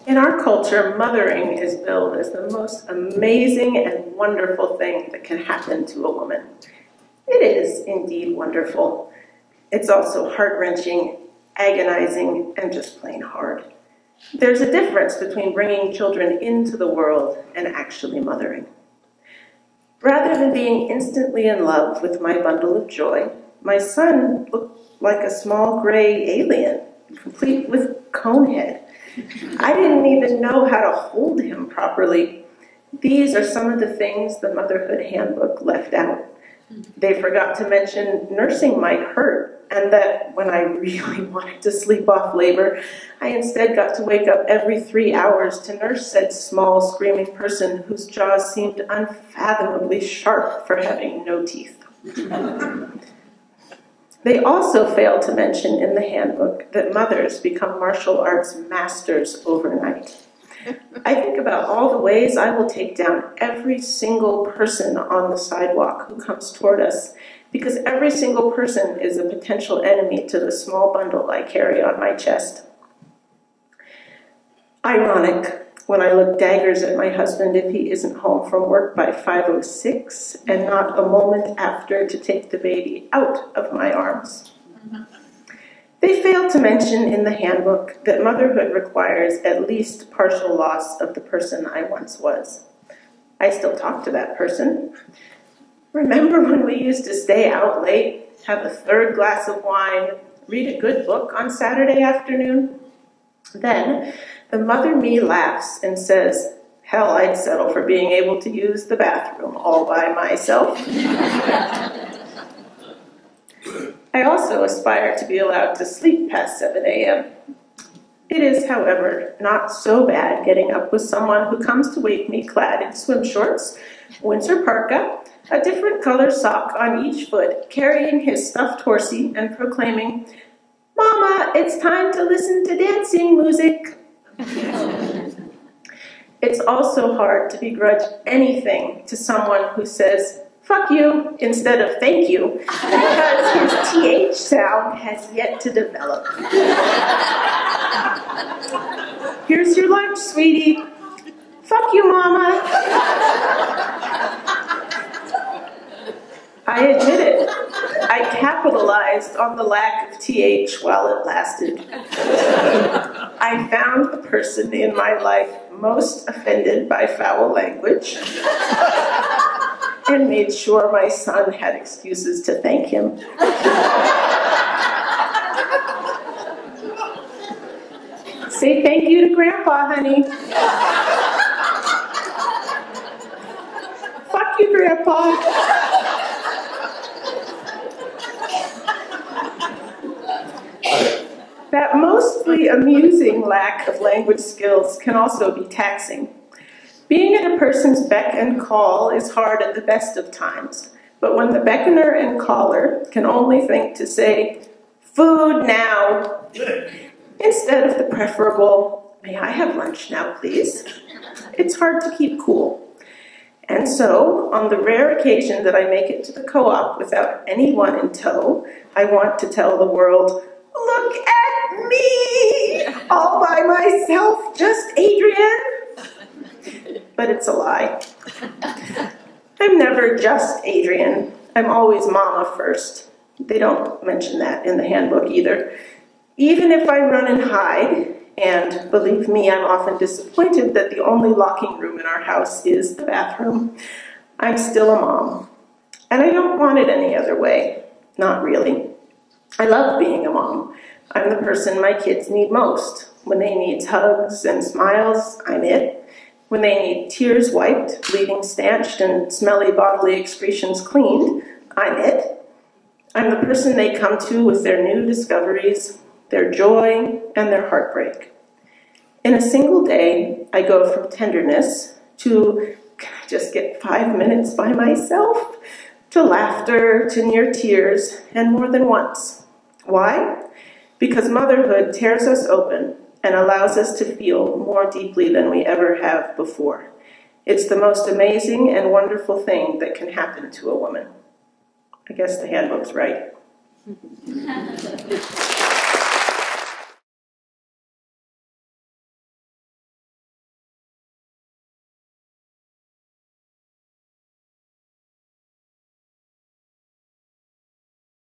In our culture, mothering is billed as the most amazing and wonderful thing that can happen to a woman. It is indeed wonderful. It's also heart-wrenching, agonizing, and just plain hard. There's a difference between bringing children into the world and actually mothering. Rather than being instantly in love with my bundle of joy, my son looked like a small gray alien, complete with cone head. I didn't even know how to hold him properly. These are some of the things the Motherhood Handbook left out. They forgot to mention nursing might hurt, and that when I really wanted to sleep off labor, I instead got to wake up every 3 hours to nurse said small, screaming person whose jaws seemed unfathomably sharp for having no teeth. They also failed to mention in the handbook that mothers become martial arts masters overnight. I think about all the ways I will take down every single person on the sidewalk who comes toward us, because every single person is a potential enemy to the small bundle I carry on my chest. Ironic when I look daggers at my husband if he isn't home from work by 5:06 and not a moment after to take the baby out of my arms. They failed to mention in the handbook that motherhood requires at least partial loss of the person I once was. I still talk to that person. Remember when we used to stay out late, have a third glass of wine, read a good book on Saturday afternoon? Then the mother me laughs and says, hell, I'd settle for being able to use the bathroom all by myself. I also aspire to be allowed to sleep past 7 a.m. It is, however, not so bad getting up with someone who comes to wake me clad in swim shorts, winter parka, a different color sock on each foot, carrying his stuffed horsey and proclaiming, "Mama, it's time to listen to dancing music." It's also hard to begrudge anything to someone who says, "Fuck you," instead of "thank you," because his TH sound has yet to develop. "Here's your lunch, sweetie." "Fuck you, Mama." I admit it. I capitalized on the lack of TH while it lasted. I found the person in my life most offended by foul language and made sure my son had excuses to thank him. Say thank you to Grandpa, honey. Fuck you, Grandpa. That mostly amusing lack of language skills can also be taxing. Being at a person's beck and call is hard at the best of times, but when the beckoner and caller can only think to say, "Food now," instead of the preferable, "May I have lunch now, please?" it's hard to keep cool. And so, on the rare occasion that I make it to the co-op without anyone in tow, I want to tell the world, "Look at me, all by myself, just Adrienne." But it's a lie. I'm never just Adrienne. I'm always Mama first. They don't mention that in the handbook either. Even if I run and hide, and believe me, I'm often disappointed that the only locking room in our house is the bathroom, I'm still a mom. And I don't want it any other way. Not really. I love being a mom. I'm the person my kids need most. When they need hugs and smiles, I'm it. When they need tears wiped, bleeding stanched, and smelly bodily excretions cleaned, I'm it. I'm the person they come to with their new discoveries, their joy, and their heartbreak. In a single day, I go from tenderness to, "Can I just get 5 minutes by myself?" to laughter, to near tears, and more than once. Why? Because motherhood tears us open and allows us to feel more deeply than we ever have before. It's the most amazing and wonderful thing that can happen to a woman. I guess the handbook's right.